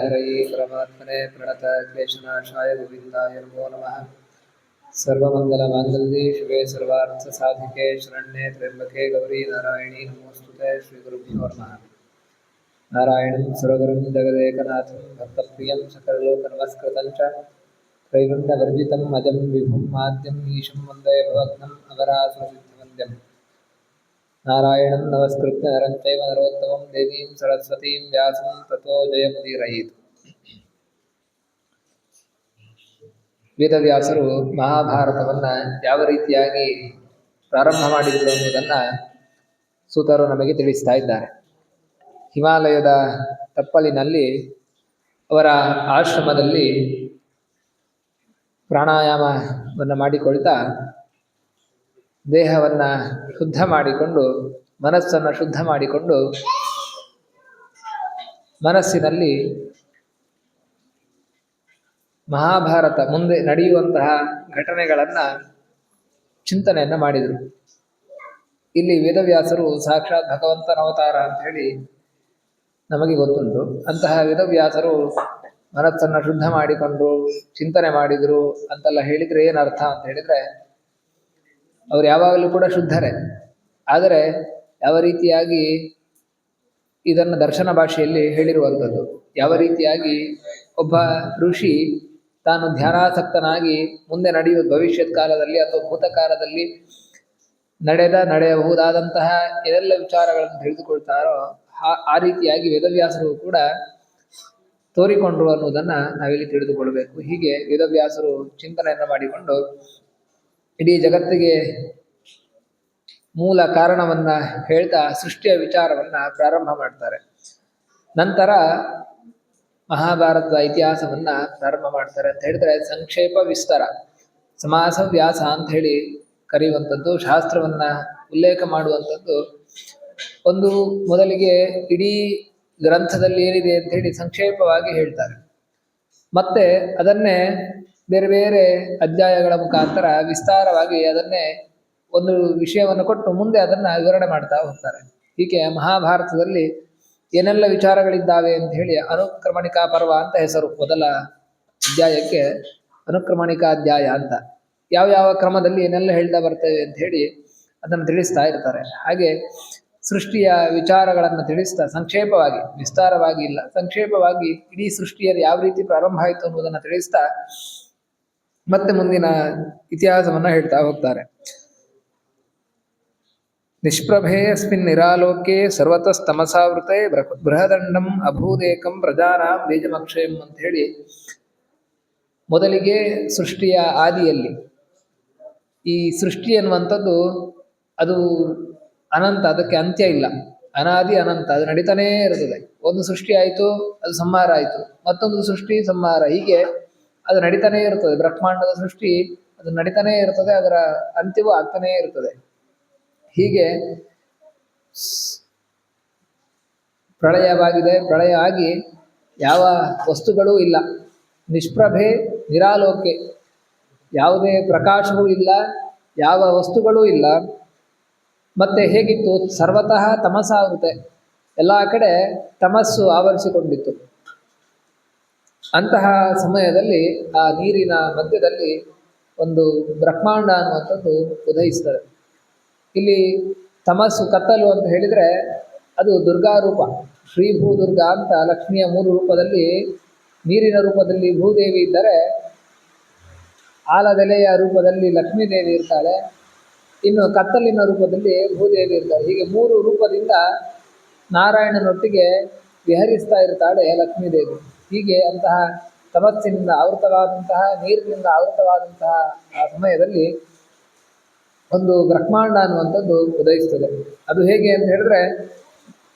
हरये परमात्मने प्रणतक्लेशनाशाय गोविन्दाय नमो नमः। सर्वमङ्गलमाङ्गल्ये शिवे सर्वार्थसाधिके शरण्ये त्र्यम्बके गौरी नारायणी नमोस्तुते। श्रीगुरुभ्यो नमः। नारायणं सर्वगुरुं जगदेकनाथं भक्तप्रियं सकललोकनमस्कृतं च त्रैगुण्यवर्जितम् अजं विभुं माद्यम् ईशं वन्दे भवघ्नम् अमरासुरसिद्धवन्द्यम्। नारायणं नमस्कृत्य नरं चैव नरोत्तमं देवीं सरस्वतीं व्यासं ततो जयमुदीरयेत्। ವೇದವ್ಯಾಸರು ಮಹಾಭಾರತವನ್ನು ಯಾವ ರೀತಿಯಾಗಿ ಪ್ರಾರಂಭ ಮಾಡಿದರು ಅನ್ನೋದನ್ನು ಸೂತರು ನಮಗೆ ತಿಳಿಸ್ತಾ ಇದ್ದಾರೆ. ಹಿಮಾಲಯದ ತಪ್ಪಲಿನಲ್ಲಿ ಅವರ ಆಶ್ರಮದಲ್ಲಿ ಪ್ರಾಣಾಯಾಮವನ್ನು ಮಾಡಿಕೊಳ್ತಾ ದೇಹವನ್ನು ಶುದ್ಧ ಮಾಡಿಕೊಂಡು ಮನಸ್ಸನ್ನು ಶುದ್ಧ ಮಾಡಿಕೊಂಡು ಮನಸ್ಸಿನಲ್ಲಿ ಮಹಾಭಾರತ ಮುಂದೆ ನಡೆಯುವಂತಹ ಘಟನೆಗಳನ್ನು ಚಿಂತನೆಯನ್ನು ಮಾಡಿದರು. ಇಲ್ಲಿ ವೇದವ್ಯಾಸರು ಸಾಕ್ಷಾತ್ ಭಗವಂತನ ಅವತಾರ ಅಂತ ಹೇಳಿ ನಮಗೆ ಗೊತ್ತುಂಟು. ಅಂತಹ ವೇದವ್ಯಾಸರು ಮನಸ್ಸನ್ನು ಶುದ್ಧ ಮಾಡಿಕೊಂಡ್ರು, ಚಿಂತನೆ ಮಾಡಿದರು ಅಂತೆಲ್ಲ ಹೇಳಿದರೆ ಏನರ್ಥ ಅಂತ ಹೇಳಿದರೆ, ಅವರು ಯಾವಾಗಲೂ ಕೂಡ ಶುದ್ಧರೇ. ಆದರೆ ಯಾವ ರೀತಿಯಾಗಿ ಇದನ್ನು ದರ್ಶನ ಭಾಷೆಯಲ್ಲಿ ಹೇಳಿರುವಂಥದ್ದು, ಯಾವ ರೀತಿಯಾಗಿ ಒಬ್ಬ ಋಷಿ ತಾನು ಧ್ಯಾನಾಸಕ್ತನಾಗಿ ಮುಂದೆ ನಡೆಯುವ ಭವಿಷ್ಯತ್ ಕಾಲದಲ್ಲಿ ಅಥವಾ ಭೂತಕಾಲದಲ್ಲಿ ನಡೆಯಬಹುದಾದಂತಹ ಏನೆಲ್ಲ ವಿಚಾರಗಳನ್ನು ತಿಳಿದುಕೊಳ್ತಾರೋ ಆ ರೀತಿಯಾಗಿ ವೇದವ್ಯಾಸರು ಕೂಡ ತೋರಿಕೊಂಡ್ರು ಅನ್ನೋದನ್ನು ನಾವಿಲ್ಲಿ ತಿಳಿದುಕೊಳ್ಬೇಕು. ಹೀಗೆ ವೇದವ್ಯಾಸರು ಚಿಂತನೆಯನ್ನು ಮಾಡಿಕೊಂಡು ಇಡೀ ಜಗತ್ತಿಗೆ ಮೂಲ ಕಾರಣವನ್ನು ಹೇಳ್ತಾ ಸೃಷ್ಟಿಯ ವಿಚಾರವನ್ನು ಪ್ರಾರಂಭ ಮಾಡ್ತಾರೆ. ನಂತರ ಮಹಾಭಾರತದ ಇತಿಹಾಸವನ್ನು ಪ್ರಾರಂಭ ಮಾಡ್ತಾರೆ. ಅಂತ ಹೇಳಿದ್ರೆ ಸಂಕ್ಷೇಪ ವಿಸ್ತಾರ, ಸಮಾಸ ವ್ಯಾಸ ಅಂತ ಹೇಳಿ ಕರೆಯುವಂಥದ್ದು, ಶಾಸ್ತ್ರವನ್ನು ಉಲ್ಲೇಖ ಮಾಡುವಂಥದ್ದು. ಒಂದು ಮೊದಲಿಗೆ ಇಡೀ ಗ್ರಂಥದಲ್ಲಿ ಏನಿದೆ ಅಂತ ಹೇಳಿ ಸಂಕ್ಷೇಪವಾಗಿ ಹೇಳ್ತಾರೆ. ಮತ್ತೆ ಅದನ್ನೇ ಬೇರೆ ಬೇರೆ ಅಧ್ಯಾಯಗಳ ಮುಖಾಂತರ ವಿಸ್ತಾರವಾಗಿ ಅದನ್ನೇ ಒಂದು ವಿಷಯವನ್ನು ಕೊಟ್ಟು ಮುಂದೆ ಅದನ್ನು ವಿವರಣೆ ಮಾಡ್ತಾ ಹೋಗ್ತಾರೆ. ಹೀಗೆ ಮಹಾಭಾರತದಲ್ಲಿ ಏನೆಲ್ಲ ವಿಚಾರಗಳಿದ್ದಾವೆ ಅಂತ ಹೇಳಿ ಅನುಕ್ರಮಣಿಕಾ ಪರ್ವ ಅಂತ ಹೆಸರು. ಮೊದಲ ಅಧ್ಯಾಯಕ್ಕೆ ಅನುಕ್ರಮಣಿಕಾ ಅಧ್ಯಾಯ ಅಂತ. ಯಾವ ಕ್ರಮದಲ್ಲಿ ಏನೆಲ್ಲ ಹೇಳ್ತಾ ಬರ್ತೇವೆ ಅಂತ ಹೇಳಿ ಅದನ್ನು ತಿಳಿಸ್ತಾ ಇರ್ತಾರೆ. ಹಾಗೆ ಸೃಷ್ಟಿಯ ವಿಚಾರಗಳನ್ನು ತಿಳಿಸ್ತಾ ಸಂಕ್ಷೇಪವಾಗಿ, ವಿಸ್ತಾರವಾಗಿ ಇಲ್ಲ, ಸಂಕ್ಷೇಪವಾಗಿ ಇಡೀ ಸೃಷ್ಟಿಯಲ್ಲಿ ಯಾವ ರೀತಿ ಪ್ರಾರಂಭ ಆಯಿತು ಅನ್ನೋದನ್ನು ತಿಳಿಸ್ತಾ ಮತ್ತೆ ಮುಂದಿನ ಇತಿಹಾಸವನ್ನು ಹೇಳ್ತಾ ಹೋಗ್ತಾರೆ. ನಿಷ್ಪ್ರಭೇಯಸ್ಮಿನ್ ನಿರಾಲೋಕೆ ಸರ್ವತಸ್ತಮಸಾವೃತೆ ಬೃಹದಂಡಂ ಅಭೂದೇಕಂ ಪ್ರಜಾನಾಂ ಬೀಜಮಕ್ಷಯಂ ಅಂತ ಹೇಳಿ ಮೊದಲಿಗೆ ಸೃಷ್ಟಿಯ ಆದಿಯಲ್ಲಿ ಈ ಸೃಷ್ಟಿ ಎನ್ನುವಂಥದ್ದು ಅದು ಅನಂತ, ಅದಕ್ಕೆ ಅಂತ್ಯ ಇಲ್ಲ, ಅನಾದಿ ಅನಂತ, ಅದು ನಡೀತಾನೇ ಇರ್ತದೆ. ಒಂದು ಸೃಷ್ಟಿ ಆಯಿತು, ಅದು ಸಂಹಾರ ಆಯಿತು, ಮತ್ತೊಂದು ಸೃಷ್ಟಿ ಸಂಹಾರ, ಹೀಗೆ ಅದು ನಡೀತಾನೇ ಇರ್ತದೆ. ಬ್ರಹ್ಮಾಂಡದ ಸೃಷ್ಟಿ ಅದು ನಡೀತಾನೇ ಇರ್ತದೆ, ಅದರ ಅಂತ್ಯವೂ ಆಗ್ತಾನೇ ಇರ್ತದೆ. ಹೀಗೆ ಪ್ರಳಯವಾಗಿದೆ, ಪ್ರಳಯ ಆಗಿ ಯಾವ ವಸ್ತುಗಳೂ ಇಲ್ಲ. ನಿಷ್ಪ್ರಭೆ ನಿರಾಲೋಕೆ, ಯಾವುದೇ ಪ್ರಕಾಶವೂ ಇಲ್ಲ, ಯಾವ ವಸ್ತುಗಳೂ ಇಲ್ಲ. ಮತ್ತೆ ಹೇಗಿತ್ತು? ಸರ್ವತಃ ತಮಸಾವೃತೆ, ಎಲ್ಲ ಕಡೆ ತಮಸ್ಸು ಆವರಿಸಿಕೊಂಡಿತ್ತು. ಅಂತಹ ಸಮಯದಲ್ಲಿ ಆ ನೀರಿನ ಮಧ್ಯದಲ್ಲಿ ಒಂದು ಬ್ರಹ್ಮಾಂಡ ಅನ್ನುವಂಥದ್ದು ಉದಯಿಸ್ತದೆ. ಇಲ್ಲಿ ತಮಸ್ಸು, ಕತ್ತಲು ಅಂತ ಹೇಳಿದರೆ ಅದು ದುರ್ಗಾ ರೂಪ, ಶ್ರೀಭೂ ದುರ್ಗಾ ಅಂತ ಲಕ್ಷ್ಮಿಯ 3 ರೂಪದಲ್ಲಿ, ನೀರಿನ ರೂಪದಲ್ಲಿ ಭೂದೇವಿ ಇದ್ದರೆ, ಆಲದೆಲೆಯ ರೂಪದಲ್ಲಿ ಲಕ್ಷ್ಮೀದೇವಿ ಇರ್ತಾಳೆ, ಇನ್ನು ಕತ್ತಲಿನ ರೂಪದಲ್ಲಿ ಭೂದೇವಿ ಇರ್ತಾಳೆ. ಹೀಗೆ 3 ರೂಪದಿಂದ ನಾರಾಯಣನೊಟ್ಟಿಗೆ ವಿಹರಿಸ್ತಾ ಇರ್ತಾಳೆ ಲಕ್ಷ್ಮೀದೇವಿ. ಹೀಗೆ ಅಂತಹ ತಮಸ್ಸಿನಿಂದ ಆವೃತವಾದಂತಹ, ನೀರಿನಿಂದ ಆವೃತವಾದಂತಹ ಆ ಸಮಯದಲ್ಲಿ ಒಂದು ಬ್ರಹ್ಮಾಂಡ ಅನ್ನುವಂಥದ್ದು ಉದಯಿಸ್ತದೆ. ಅದು ಹೇಗೆ ಅಂತ ಹೇಳಿದ್ರೆ,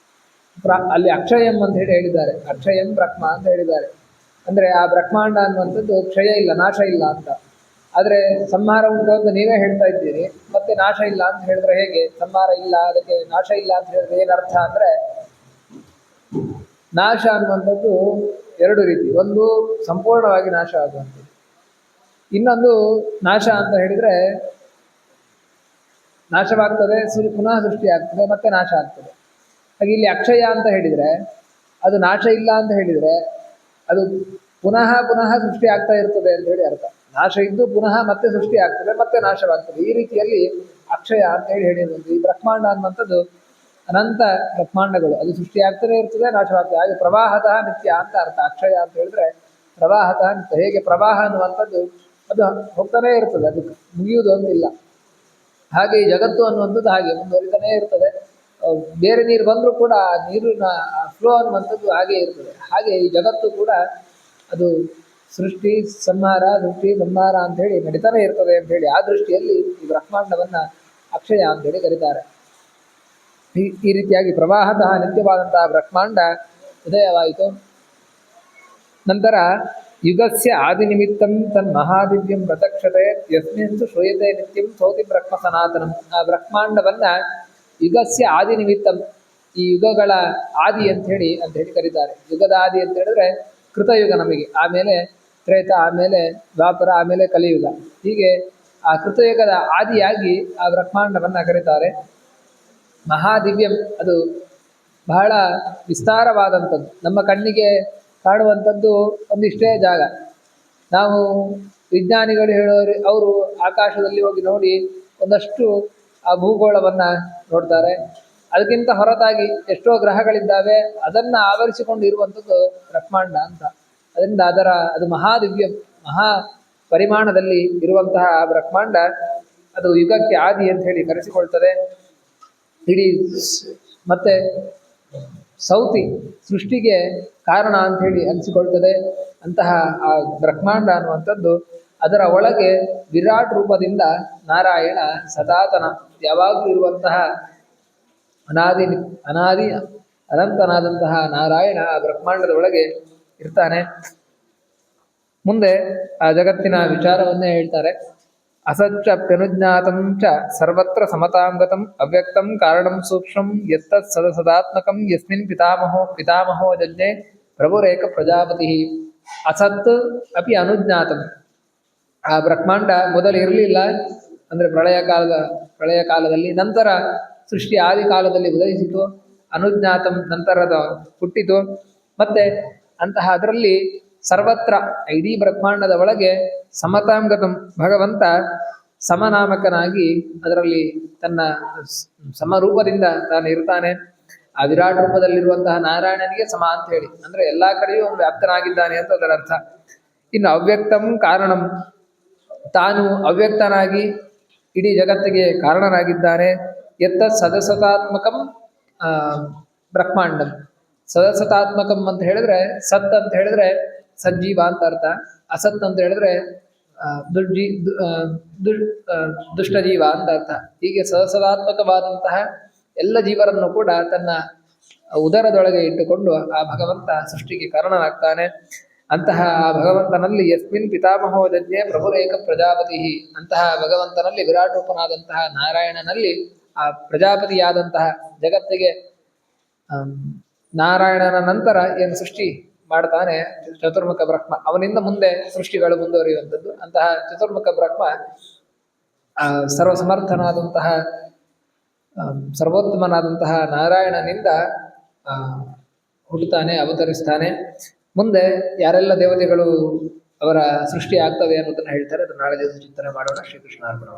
ಅಲ್ಲಿ ಅಕ್ಷಯಂ ಅಂತ ಹೇಳಿದ್ದಾರೆ, ಅಕ್ಷಯಂ ಬ್ರಹ್ಮ ಅಂತ ಹೇಳಿದ್ದಾರೆ. ಅಂದರೆ ಆ ಬ್ರಹ್ಮಾಂಡ ಅನ್ನುವಂಥದ್ದು ಕ್ಷಯ ಇಲ್ಲ, ನಾಶ ಇಲ್ಲ ಅಂತ. ಆದರೆ ಸಂಹಾರ ಉಂಟು ಅಂತ ನೀವೇ ಹೇಳ್ತಾ ಇದ್ದೀರಿ, ಮತ್ತೆ ನಾಶ ಇಲ್ಲ ಅಂತ ಹೇಳಿದ್ರೆ ಹೇಗೆ? ಸಂಹಾರ ಇಲ್ಲ, ಅದಕ್ಕೆ ನಾಶ ಇಲ್ಲ ಅಂತ ಹೇಳಿದ್ರೆ ಏನರ್ಥ ಅಂದರೆ, ನಾಶ ಅನ್ನುವಂಥದ್ದು 2 ರೀತಿ. ಒಂದು ಸಂಪೂರ್ಣವಾಗಿ ನಾಶ ಆಗುವಂಥದ್ದು, ಇನ್ನೊಂದು ನಾಶ ಅಂತ ಹೇಳಿದರೆ ನಾಶವಾಗ್ತದೆ, ಪುನಃ ಸೃಷ್ಟಿ ಆಗ್ತದೆ, ಮತ್ತೆ ನಾಶ ಆಗ್ತದೆ. ಹಾಗೆ ಇಲ್ಲಿ ಅಕ್ಷಯ ಅಂತ ಹೇಳಿದರೆ ಅದು ನಾಶ ಇಲ್ಲ ಅಂತ ಹೇಳಿದರೆ ಅದು ಪುನಃ ಪುನಃ ಸೃಷ್ಟಿ ಆಗ್ತಾ ಇರ್ತದೆ ಅಂತ ಹೇಳಿ ಅರ್ಥ. ನಾಶ ಇದ್ದು ಪುನಃ ಮತ್ತೆ ಸೃಷ್ಟಿ ಆಗ್ತದೆ, ಮತ್ತೆ ನಾಶವಾಗ್ತದೆ. ಈ ರೀತಿಯಲ್ಲಿ ಅಕ್ಷಯ ಅಂತ ಹೇಳಿ ಹೇಳಿರುವುದು. ಈ ಬ್ರಹ್ಮಾಂಡ ಅನ್ನುವಂಥದ್ದು ಅನಂತ ಬ್ರಹ್ಮಾಂಡಗಳು, ಅದು ಸೃಷ್ಟಿ ಆಗ್ತಾನೆ ಇರ್ತದೆ, ನಾಶವಾಗ್ತದೆ. ಹಾಗೆ ಪ್ರವಾಹತಃ ನಿತ್ಯ ಅಂತ ಅರ್ಥ. ಅಕ್ಷಯ ಅಂತ ಹೇಳಿದ್ರೆ ಪ್ರವಾಹತಃ ನಿತ್ಯ. ಹೇಗೆ ಪ್ರವಾಹ ಅನ್ನುವಂಥದ್ದು ಅದು ಹೋಗ್ತಾನೇ ಇರ್ತದೆ, ಅದು ಮುಗಿಯುವುದು ಅಂತಿಲ್ಲ. ಹಾಗೆ ಈ ಜಗತ್ತು ಅನ್ನುವಂಥದ್ದು ಹಾಗೆ ಮುಂದುವರಿತಾನೇ ಇರ್ತದೆ. ಬೇರೆ ನೀರು ಬಂದರೂ ಕೂಡ ಆ ನೀರಿನ ಫ್ಲೋ ಅನ್ನುವಂಥದ್ದು ಹಾಗೆ ಇರ್ತದೆ. ಹಾಗೆ ಈ ಜಗತ್ತು ಕೂಡ ಅದು ಸೃಷ್ಟಿ ಸಂಹಾರ ಸೃಷ್ಟಿ ಸಂಹಾರ ಅಂತ ಹೇಳಿ ನಡೀತಾನೆ ಇರ್ತದೆ ಅಂತ ಹೇಳಿ ಆ ದೃಷ್ಟಿಯಲ್ಲಿ ಈ ಬ್ರಹ್ಮಾಂಡವನ್ನ ಅಕ್ಷಯ ಅಂತ ಹೇಳಿ ಕರೀತಾರೆ. ಈ ರೀತಿಯಾಗಿ ಪ್ರವಾಹತಃ ನಿತ್ಯವಾದಂತಹ ಬ್ರಹ್ಮಾಂಡ ಉದಯವಾಯಿತು. ನಂತರ ಯುಗಸ್ಯ ಆದಿನಿಮಿತ್ತಂ ತನ್ಮಹಾದಿವ್ಯಂ ಪ್ರತಕ್ಷತೆ ಯಸ್ಮಿನ್ಸು ಶ್ರೂಯತೆ ನಿತ್ಯಂ ಸೌತಿ ಬ್ರಹ್ಮ ಸನಾತನಂ. ಆ ಬ್ರಹ್ಮಾಂಡವನ್ನ ಯುಗಸ್ಯ ಆದಿನಿಮಿತ್ತಂ, ಈ ಯುಗಗಳ ಆದಿ ಅಂತ ಹೇಳಿ ಕರೀತಾರೆ. ಯುಗದ ಆದಿ ಅಂತ ಹೇಳಿದ್ರೆ ಕೃತಯುಗ ನಮಗೆ, ಆಮೇಲೆ ತ್ರೇತ, ಆಮೇಲೆ ದ್ವಾಪರ, ಆಮೇಲೆ ಕಲಿಯುಗ. ಹೀಗೆ ಆ ಕೃತಯುಗದ ಆದಿಯಾಗಿ ಆ ಬ್ರಹ್ಮಾಂಡವನ್ನ ಕರೀತಾರೆ. ಮಹಾದಿವ್ಯಂ, ಅದು ಬಹಳ ವಿಸ್ತಾರವಾದಂಥದ್ದು. ನಮ್ಮ ಕಣ್ಣಿಗೆ ಕಾಣುವಂಥದ್ದು ಒಂದಿಷ್ಟೇ ಜಾಗ. ನಾವು ವಿಜ್ಞಾನಿಗಳು ಹೇಳೋರು ಅವರು ಆಕಾಶದಲ್ಲಿ ಹೋಗಿ ನೋಡಿ ಒಂದಷ್ಟು ಆ ಭೂಗೋಳವನ್ನು ನೋಡ್ತಾರೆ. ಅದಕ್ಕಿಂತ ಹೊರತಾಗಿ ಎಷ್ಟೋ ಗ್ರಹಗಳಿದ್ದಾವೆ, ಅದನ್ನು ಆವರಿಸಿಕೊಂಡು ಇರುವಂಥದ್ದು ಬ್ರಹ್ಮಾಂಡ ಅಂತ. ಅದರಿಂದ ಅದು ಮಹಾದಿವ್ಯಂ, ಮಹಾ ಪರಿಮಾಣದಲ್ಲಿ ಇರುವಂತಹ ಬ್ರಹ್ಮಾಂಡ ಅದು ಯುಗಕ್ಕೆ ಆದಿ ಅಂತ ಹೇಳಿ ಕರೆಸಿಕೊಳ್ತದೆ. ಇಡೀ ಮತ್ತೆ ಸೌತಿ ಸೃಷ್ಟಿಗೆ ಕಾರಣ ಅಂತ ಹೇಳಿ ಅನಿಸಿಕೊಳ್ತದೆ. ಅಂತಹ ಆ ಬ್ರಹ್ಮಾಂಡ ಅನ್ನುವಂಥದ್ದು ಅದರ ಒಳಗೆ ವಿರಾಟ್ ರೂಪದಿಂದ ನಾರಾಯಣ ಸನಾತನ ಯಾವಾಗಲೂ ಇರುವಂತಹ ಅನಾದಿ ಅನಂತನಾದಂತಹ ನಾರಾಯಣ ಆ ಬ್ರಹ್ಮಾಂಡದ ಒಳಗೆ ಇರ್ತಾನೆ. ಮುಂದೆ ಆ ಜಗತ್ತಿನ ವಿಚಾರವನ್ನೇ ಹೇಳ್ತಾರೆ. ಅಸಚ್ಚಪ್ಯನುಜ್ಞಾತಂ ಚ ಸರ್ವತ್ರ ಸಮತಾಂಗತಂ ಅವ್ಯಕ್ತಂ ಕಾರಣಂ ಸೂಕ್ಷ್ಮಂ ಯತ್ತತ್ ಸದಸದಾತ್ಮಕಂ ಯಸ್ಮಿನ್ ಪಿತಾಮಹೋ ಜಜ್ಞೆ ಪ್ರಭುರೇಕ ಪ್ರಜಾಪತಿ. ಅಸತ್ ಅಪಿ ಅನುಜ್ಞಾತಂ, ಆ ಬ್ರಹ್ಮಾಂಡ ಮೊದಲು ಇರಲಿಲ್ಲ ಅಂದರೆ ಪ್ರಳಯ ಕಾಲದಲ್ಲಿ, ನಂತರ ಸೃಷ್ಟಿ ಆದಿ ಕಾಲದಲ್ಲಿ ಉದಯಿಸಿತು. ಅನುಜ್ಞಾತಂ, ನಂತರದ ಹುಟ್ಟಿತು. ಮತ್ತೆ ಅಂತಹ ಅದರಲ್ಲಿ ಸರ್ವತ್ರ ಇಡೀ ಬ್ರಹ್ಮಾಂಡದ ಒಳಗೆ ಸಮತಾಂಗತಂ, ಭಗವಂತ ಸಮನಾಮಕನಾಗಿ ಅದರಲ್ಲಿ ತನ್ನ ಸಮರೂಪದಿಂದ ತಾನು ಇರ್ತಾನೆ. ಆ ವಿರಾಟ್ ರೂಪದಲ್ಲಿರುವಂತಹ ನಾರಾಯಣನಿಗೆ ಸಮ ಅಂತ ಹೇಳಿ ಅಂದ್ರೆ ಎಲ್ಲಾ ಕಡೆಯೂ ಅವನು ವ್ಯಾಪ್ತನಾಗಿದ್ದಾನೆ ಅಂತ ಅದರ ಅರ್ಥ. ಇನ್ನು ಅವ್ಯಕ್ತಂ ಕಾರಣಂ, ತಾನು ಅವ್ಯಕ್ತನಾಗಿ ಇಡೀ ಜಗತ್ತಿಗೆ ಕಾರಣನಾಗಿದ್ದಾನೆ. ಎತ್ತ ಸದಸತಾತ್ಮಕಂ ಬ್ರಹ್ಮಾಂಡಂ. ಸದಸತಾತ್ಮಕಂ ಅಂತ ಹೇಳಿದ್ರೆ ಸತ್ ಅಂತ ಹೇಳಿದ್ರೆ ಸಜ್ಜೀವ ಅಂತ ಅರ್ಥ. ಅಸತ್ ಅಂತ ಹೇಳಿದ್ರೆ ದುಷ್ಟಜೀವ ಅಂತ ಅರ್ಥ. ಹೀಗೆ ಸದಸದಾತ್ಮಕವಾದಂತಹ ಎಲ್ಲ ಜೀವರನ್ನು ಕೂಡ ತನ್ನ ಉದರದೊಳಗೆ ಇಟ್ಟುಕೊಂಡು ಆ ಭಗವಂತ ಸೃಷ್ಟಿಗೆ ಕಾರಣನಾಗ್ತಾನೆ. ಅಂತಹ ಆ ಭಗವಂತನಲ್ಲಿ ಯಸ್ಮಿನ್ ಪಿತಾಮಹೋ ಜಜ್ಞೆ ಪ್ರಭುರೇಕ ಪ್ರಜಾಪತಿ, ಅಂತಹ ಭಗವಂತನಲ್ಲಿ ವಿರಾಟ್ ರೂಪನಾದಂತಹ ನಾರಾಯಣನಲ್ಲಿ ಆ ಪ್ರಜಾಪತಿಯಾದಂತಹ ಜಗತ್ತಿಗೆ ನಾರಾಯಣನ ನಂತರ ಏನು ಸೃಷ್ಟಿ ಮಾಡ್ತಾನೆ ಚತುರ್ಮುಖ ಬ್ರಹ್ಮ, ಅವನಿಂದ ಮುಂದೆ ಸೃಷ್ಟಿಗಳು ಮುಂದುವರಿಯುವಂಥದ್ದು. ಅಂತಹ ಚತುರ್ಮುಖ ಬ್ರಹ್ಮ ಸರ್ವಸಮರ್ಥನಾದಂತಹ ಸರ್ವೋತ್ತಮನಾದಂತಹ ನಾರಾಯಣನಿಂದ ಹುಟ್ಟುತ್ತಾನೆ, ಅವತರಿಸ್ತಾನೆ. ಮುಂದೆ ಯಾರೆಲ್ಲ ದೇವತೆಗಳು ಅವರ ಸೃಷ್ಟಿ ಆಗ್ತವೆ ಅನ್ನೋದನ್ನ ಹೇಳ್ತಾರೆ. ಅದನ್ನು ನಾಳೆ ದಿವಸ ಚಿಂತನೆ ಮಾಡೋಣ. ಶ್ರೀಕೃಷ್ಣ ಅರ್ಪಣ.